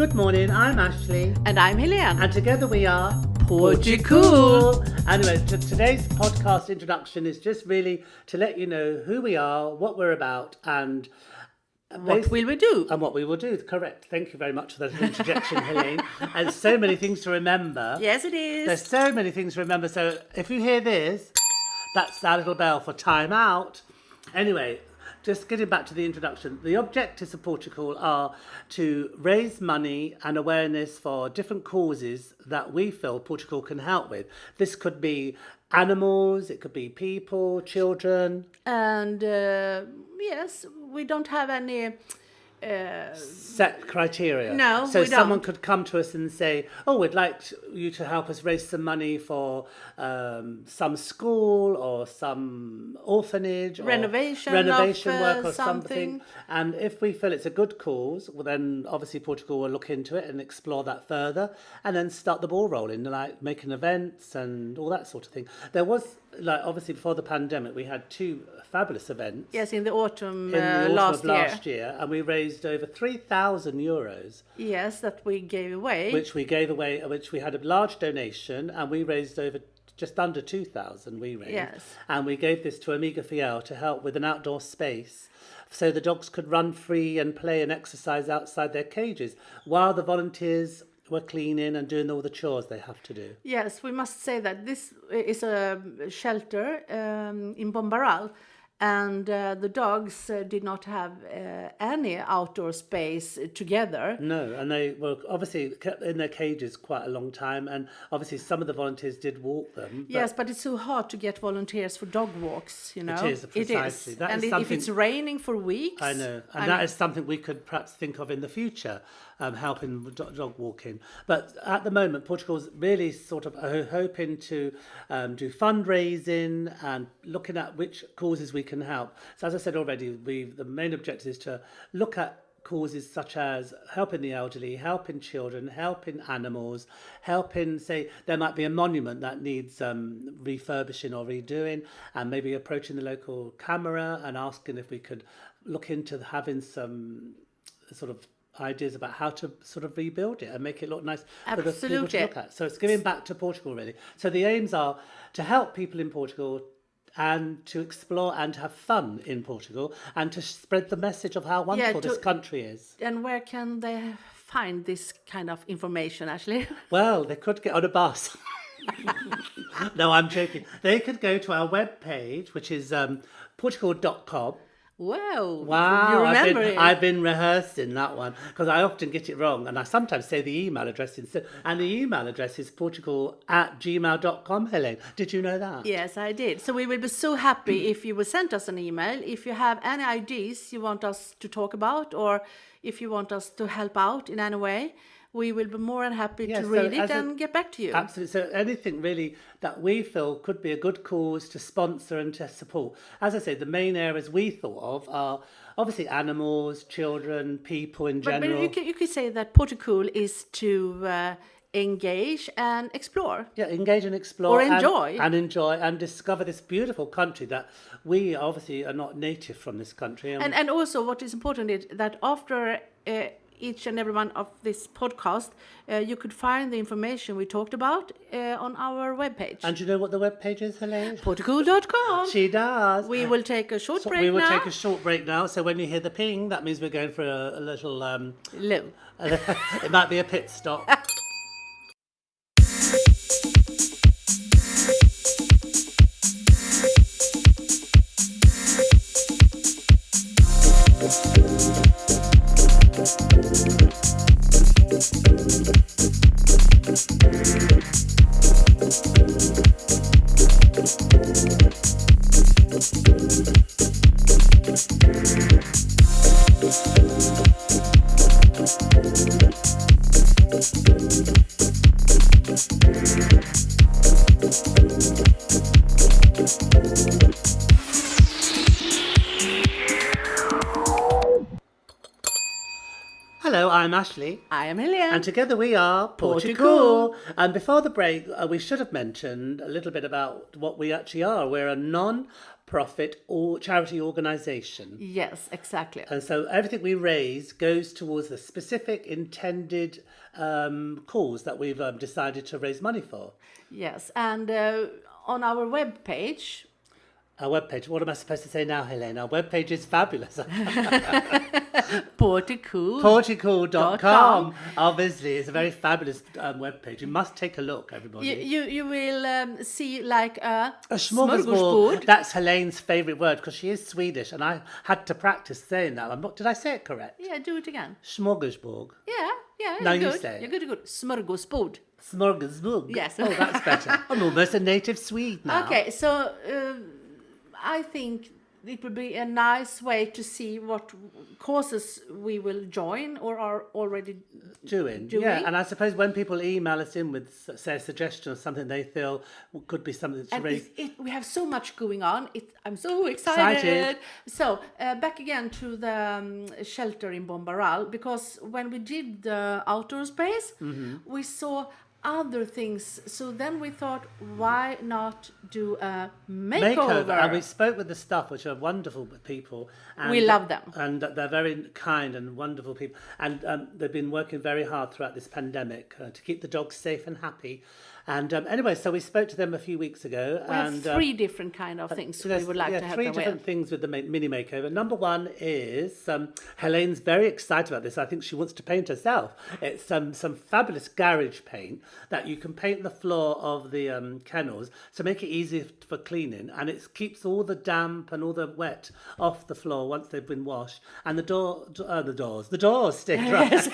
Good morning, I'm Ashley. And I'm Helene. And together we are Portucool. Anyway, today's podcast introduction is just really to let you know who we are, what we're about, and what will we do? And what we will do, correct. Thank you very much for that interjection, Helene. And so many things to remember. Yes, it is. There's so many things to remember. So if you hear this, that's our little bell for time out. Anyway, just getting back to the introduction, the objectives of Portugal are to raise money and awareness for different causes that we feel Portugal can help with. This could be animals, it could be people, children. And yes, we don't have any set criteria. No, so we someone don't. could come to us and say, "Oh, we'd like you to help us raise some money for some school or some orphanage, renovation or of, work or something." And if we feel it's a good cause, well, then obviously Portugal will look into it and explore that further, and then start the ball rolling, like making events and all that sort of thing. There was, like, obviously before the pandemic, we had two fabulous events. Yes, in the autumn, Last year, and we raised over €3,000. Yes, that we gave away. Which we had a large donation, and we raised over just under 2,000. We raised, Yes. and we gave this to Amiga Fiel to help with an outdoor space, so the dogs could run free and play and exercise outside their cages, while the volunteers were cleaning and doing all the chores they have to do. Yes, we must say that this is a shelter in Bombarral. And the dogs did not have any outdoor space together. No, and they were obviously kept in their cages quite a long time, and obviously some of the volunteers did walk them. Yes, but it's so hard to get volunteers for dog walks, you know. It is, precisely. It is. That And is if it's raining for weeks... I know, and that is something we could perhaps think of in the future, helping with dog walking. But at the moment, Portugal's really sort of hoping to do fundraising and looking at which causes we can help. So as I said already, the main objective is to look at causes such as helping the elderly, helping children, helping animals, helping, say, there might be a monument that needs refurbishing or redoing, and maybe approaching the local camera and asking if we could look into having some sort of ideas about how to sort of rebuild it and make it look nice for the people to look at. So it's giving back to Portugal, really. So the aims are to help people in Portugal and to explore and to have fun in Portugal and to spread the message of how wonderful this country is. And where can they find this kind of information, Ashley? Well, they could get on a bus. No, I'm joking. They could go to our webpage, which is portugal.com. Wow, you remember it. I've been rehearsing that one because I often get it wrong, and I sometimes say the email address instead. And the email address is portugal@gmail.com, Helene. Did you know that? Yes, I did. So we will be so happy if you will send us an email. If you have any ideas you want us to talk about, or if you want us to help out in any way, we will be more than happy to read it and get back to you. Absolutely. So anything really that we feel could be a good cause to sponsor and to support. As I say, the main areas we thought of are obviously animals, children, people in general. But you could say that Portugal is to engage and explore. Yeah, engage and explore. Or enjoy. And enjoy and discover this beautiful country that we obviously are not native from this country. And also what is important is that after... each and every one of this podcast, you could find the information we talked about on our webpage. And do you know what the webpage is, Helene? Portugal.com. She does. We will take a short break now. We will take a short break now. So when you hear the ping, that means we're going for a little... Low. It might be a pit stop. I'm Ashley. I am Helene. And together we are Portucool. And before the break, we should have mentioned a little bit about what we actually are. We're a non-profit or charity organisation. Yes, exactly. And so everything we raise goes towards the specific intended cause that we've decided to raise money for. Yes, and on our webpage... Our webpage, what am I supposed to say now, Helene? Our webpage is fabulous. Portucool. Portucool.com. Obviously, it's a very fabulous webpage. You must take a look, everybody. You will see like a smorgasbord. That's Helene's favourite word because she is Swedish and I had to practice saying that. Did I say it correct? Yeah, do it again. Smorgasbord. Yeah. Now you you say it. You're good. Smorgasbord. Smorgasbord. Yes. Oh, that's better. I'm almost a native Swede now. Okay, so I think it would be a nice way to see what causes we will join or are already doing. Yeah, and I suppose when people email us in with, say, a suggestion or something they feel could be something to raise. We have so much going on. I'm so excited. So back again to the shelter in Bombarral, because when we did the outdoor space, we saw other things. So then we thought, why not do a makeover? And we spoke with the staff, which are wonderful people. And, we love them. And they're very kind and wonderful people. And they've been working very hard throughout this pandemic to keep the dogs safe and happy. And anyway, so we spoke to them a few weeks ago. We have 3 different kind of things we would like to have 3 different things with the mini makeover. Number one is, Helene's very excited about this. I think she wants to paint herself. It's some fabulous garage paint that you can paint the floor of the kennels to make it easy for cleaning. And it keeps all the damp and all the wet off the floor once they've been washed. And the doors stay dry. Yes.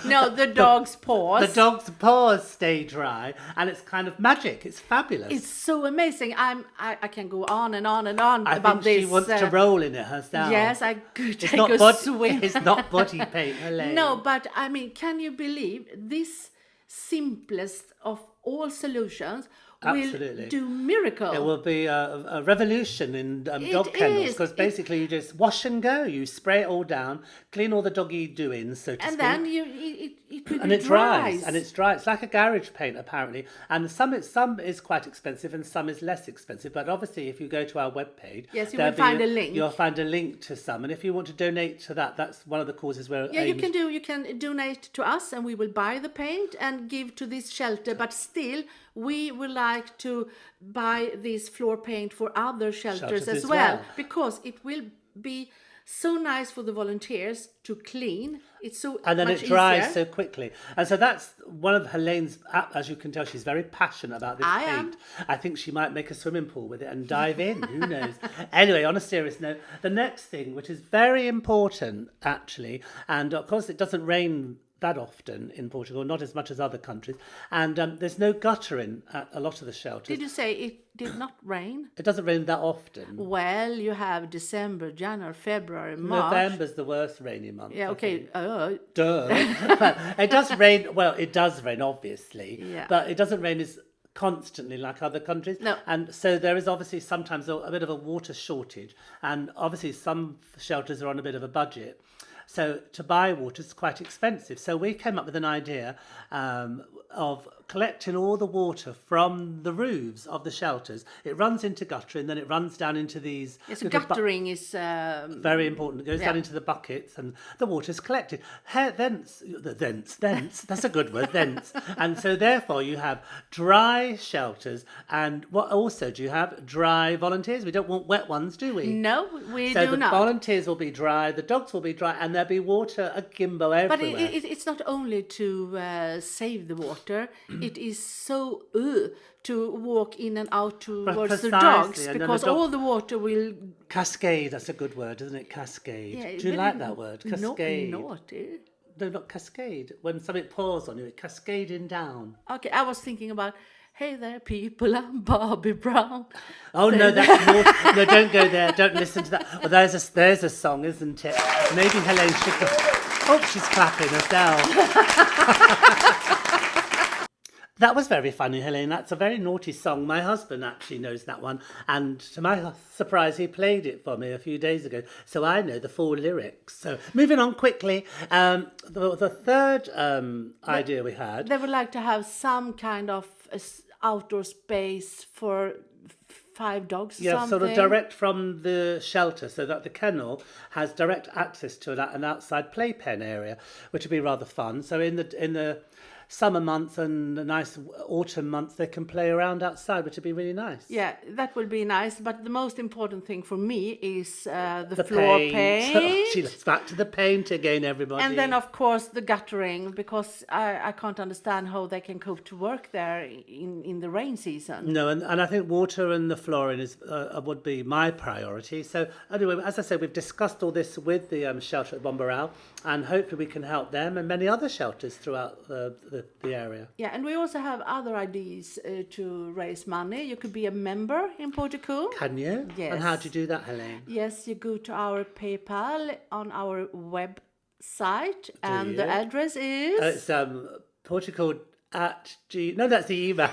No, the dog's paws. The dog's paws stay dry. And it's kind of magic. It's fabulous. It's so amazing. I can go on and on and on I about think this. She wants to roll in it herself. Yes, I could take a swim. It's not body paint, Helene. No, but I mean, can you believe this simplest of all solutions Absolutely. will do miracle? It will be a revolution in dog kennels because basically you just wash and go. You spray it all down, clean all the doggy doings, so to speak. And then it will and be it dries. And it's dry. It's like a garage paint apparently. And some is quite expensive and some is less expensive. But obviously, if you go to our webpage, yes, you will find a link. You'll find a link to some. And if you want to donate to that, that's one of the causes where you can donate to us, and we will buy the paint and give to this shelter. But still, we would like to buy this floor paint for other shelters as well, because it will be so nice for the volunteers to clean. It's so and then much it dries easier. so quickly. And so that's one of Helene's, as you can tell, she's very passionate about this paint. I think she might make a swimming pool with it and dive in. Who knows? Anyway, on a serious note, the next thing, which is very important actually, and of course it doesn't rain that often in Portugal, not as much as other countries, and there's no guttering at a lot of the shelters. Did you say it did not rain? It doesn't rain that often. Well, you have December, January, February, March. November's the worst rainy month. Yeah, okay. Duh. But it does rain. Well, it does rain, obviously. Yeah. But it doesn't rain as constantly like other countries. No. And so there is obviously sometimes a bit of a water shortage. And obviously some shelters are on a bit of a budget. So to buy water is quite expensive. So we came up with an idea of collecting all the water from the roofs of the shelters. It runs into guttering, then it runs down into these... Yes, guttering is... very important. It goes down into the buckets and the water's collected. Thence, that's a good word, thence. And so therefore you have dry shelters, and what also do you have? Dry volunteers. We don't want wet ones, do we? No, we so do not. So the volunteers will be dry, the dogs will be dry, and there'll be water akimbo everywhere. But it's not only to save the water, it is so to walk in and out towards the dogs, because all the water will... Cascade, that's a good word, isn't it? Cascade. Yeah, do you like that word? Cascade. Naughty. No, not cascade. When something pours on you, it's cascading down. Okay, I was thinking about... Hey there, people, I'm Bobby Brown. Oh, no, that's naughty. No, don't go there. Don't listen to that. Well, there's a song, isn't it? Maybe Helene should go... Oh, she's clapping herself. That was very funny, Helene. That's a very naughty song. My husband actually knows that one. And to my surprise, he played it for me a few days ago. So I know the full lyrics. So moving on quickly, the third idea we had. They would like to have some kind of outdoor space for 5 dogs. Yeah, something. sort of direct from the shelter, so that the kennel has direct access to an outside playpen area, which would be rather fun. So in the summer months and the nice autumn months, they can play around outside, which would be really nice. Yeah, that will be nice. But the most important thing for me is the floor paint. She's back to the paint again, everybody. And then, of course, the guttering, because I can't understand how they can cope to work there in the rain season. No, and I think water and the flooring would be my priority. So anyway, as I said, we've discussed all this with the shelter at Bombarral, and hopefully we can help them and many other shelters throughout the area. Yeah, and we also have other ideas to raise money. You could be a member in Portugal. Can you? Yes. And how do you do that, Helene? Yes, you go to our PayPal on our website, and the you? address is... It's Portugal at no, that's the email.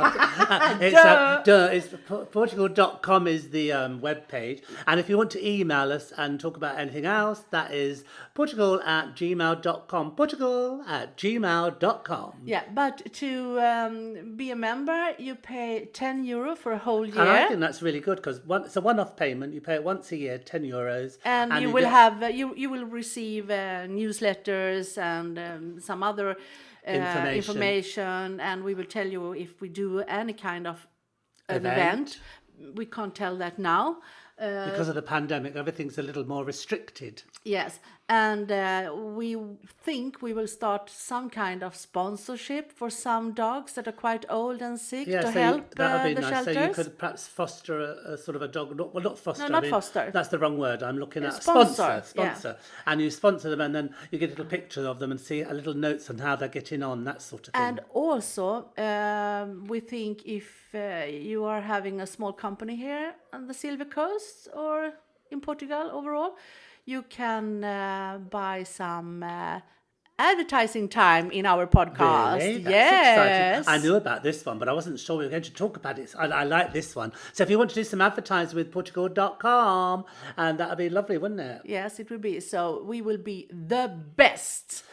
It's Portugal.com is the web page. And if you want to email us and talk about anything else, that is Portugal@gmail.com. Portugal@gmail.com. Yeah, but to be a member, you pay €10 for a whole year. And I think that's really good because it's a one-off payment. You pay it once a year, €10. And you will have you will receive newsletters and some other information, and we will tell you if we do any kind of an event. We can't tell that now. Because of the pandemic, everything's a little more restricted. Yes, and we think we will start some kind of sponsorship for some dogs that are quite old and sick to help that would be the nice. shelters. So you could perhaps foster a sort of a dog, not foster. No, not foster. That's the wrong word. I'm looking at sponsor. Sponsor. And you sponsor them, and then you get a little picture of them and see a little notes on how they're getting on, that sort of thing. And also, we think if you are having a small company here on the Silver Coast or in Portugal overall, you can buy some advertising time in our podcast. Really? That's yes. exciting. I knew about this one, but I wasn't sure we were going to talk about it. I like this one. So if you want to do some advertising with Portugal.com, and that would be lovely, wouldn't it? Yes, it will be. So we will be the best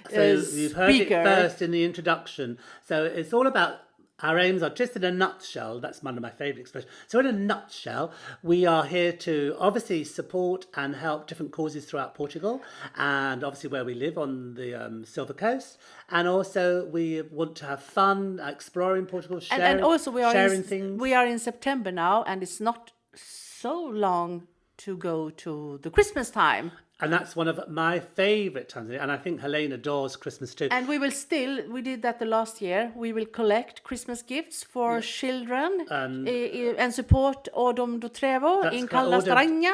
So you've heard it first in the introduction. So it's all about our aims are just in a nutshell. That's one of my favourite expressions. So in a nutshell, we are here to obviously support and help different causes throughout Portugal, and obviously where we live on the Silver Coast. And also we want to have fun exploring Portugal, sharing, and also sharing things. We are in September now, and it's not so long to go to the Christmas time. And that's one of my favourite times. And I think Helene adores Christmas too. And we did that the last year. We will collect Christmas gifts for children and support Odom do Trevo in Calastrinha.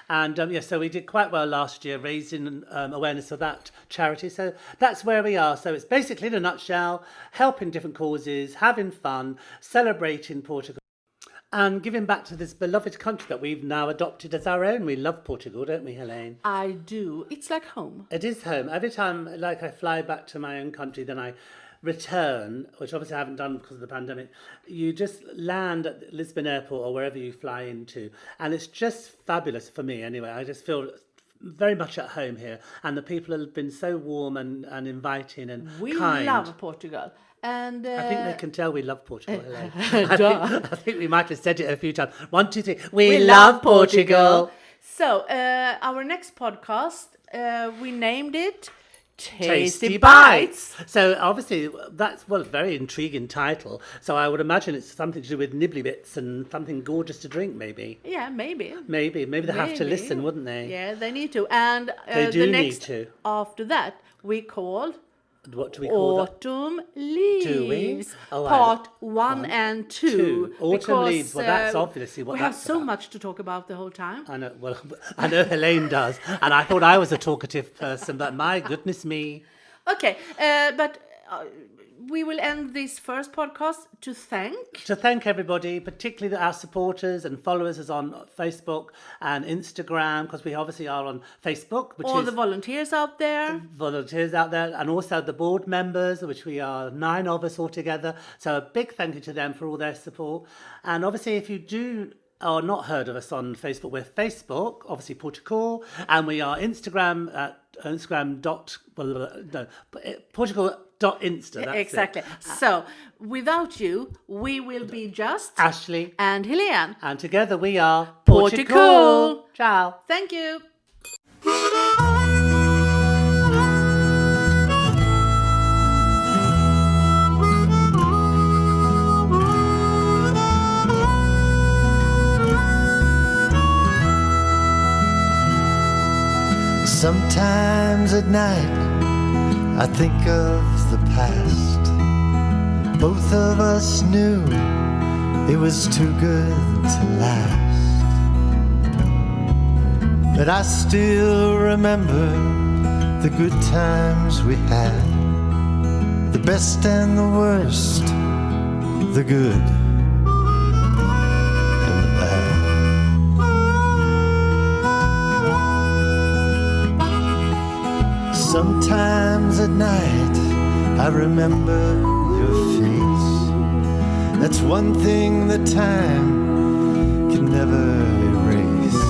And so we did quite well last year, raising awareness of that charity. So that's where we are. So it's basically in a nutshell, helping different causes, having fun, celebrating Portugal, and giving back to this beloved country that we've now adopted as our own. We love Portugal, don't we, Helene? I do. It's like home. It is home. Every time, like, I fly back to my own country, then I return, which obviously I haven't done because of the pandemic. You just land at Lisbon Airport or wherever you fly into, and it's just fabulous for me anyway. I just feel very much at home here, and the people have been so warm and inviting and kind. We love Portugal. And I think they can tell we love Portugal. I think we might have said it a few times. 1, 2, 3. We love Portugal. So our next podcast, we named it Tasty Bites. So obviously that's a very intriguing title. So I would imagine it's something to do with nibbly bits and something gorgeous to drink, maybe. Yeah, maybe. Maybe they have to listen, wouldn't they? Yeah, they need to. And they do the next, need to. After that, we called What do we call Autumn Leaves. Do we? Part 1 and 2. Autumn Leaves. Well, that's obviously what we that's have so about. much to talk about the whole time. I know. Well, I know Helene does, and I thought I was a talkative person, but my goodness me. Okay, but we will end this first podcast to thank everybody, particularly our supporters and followers us on Facebook and Instagram, because we obviously are on Facebook, which all is the volunteers out there. And also the board members, which we are 9 of us all together. So a big thank you to them for all their support. And obviously, if you do or not heard of us on Facebook, we're Facebook, obviously Portucool, and we are Instagram at Portugal.insta. That's exactly. it. So without you, we will be just Ashley and Helene. And together we are Portucool. Ciao. Thank you. Sometimes at night I think of the past. Both of us knew it was too good to last. But I still remember the good times we had, the best and the worst, the good and the bad. Sometimes at night I remember your face. That's one thing that time can never erase.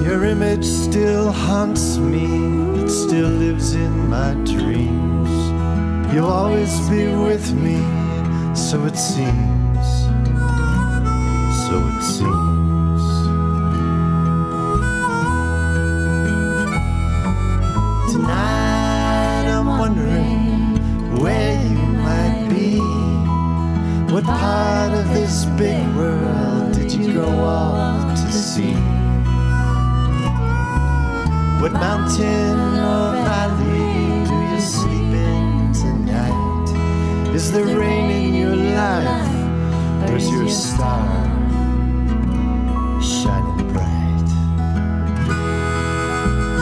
Your image still haunts me, it still lives in my dreams. You'll always be with me, so it seems, so it seems. Tonight I'm wondering where you might be. What part of this big world did you go off to see? What mountain or valley do you sleep in tonight? Is there rain in your life, or is your star shining bright?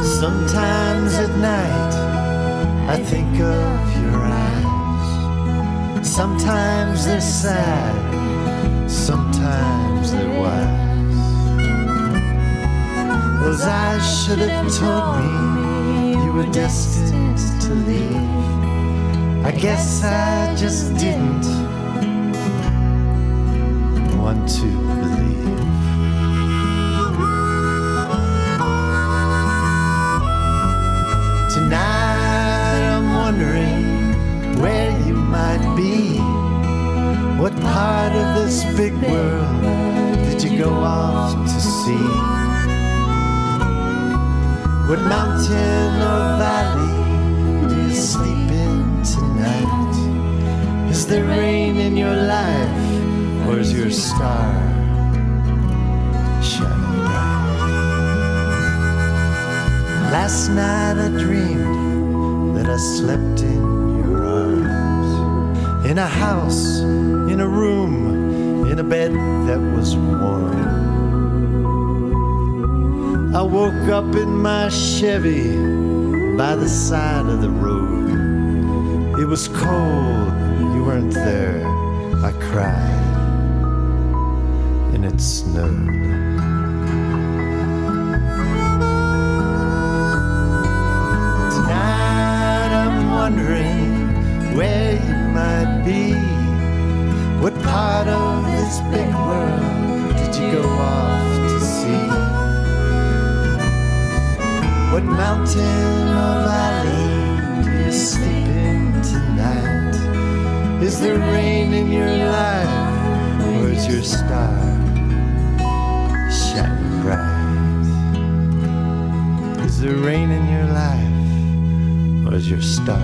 Sometimes at night I think of your eyes. Sometimes they're sad, sometimes they're wise. Those eyes should have told me you were destined to leave. I guess I just didn't want to believe. Tonight I'm wondering where you might be. What part of this big world did you go off to see? What mountain or valley do you sleep in tonight? Is there rain in your life, or is your star shining bright? Last night I dreamed that I slept in your arms, in a house, in a room, in a bed that was warm. I woke up in my Chevy by the side of the road. It was cold, you weren't there. I cried, and it snowed. Tonight I'm wondering where you might be. What part of this big world did you go off to see? What mountain or valley do you sleep in tonight? Is there rain in your life, or is your star shining bright? Is there rain in your life, or is your star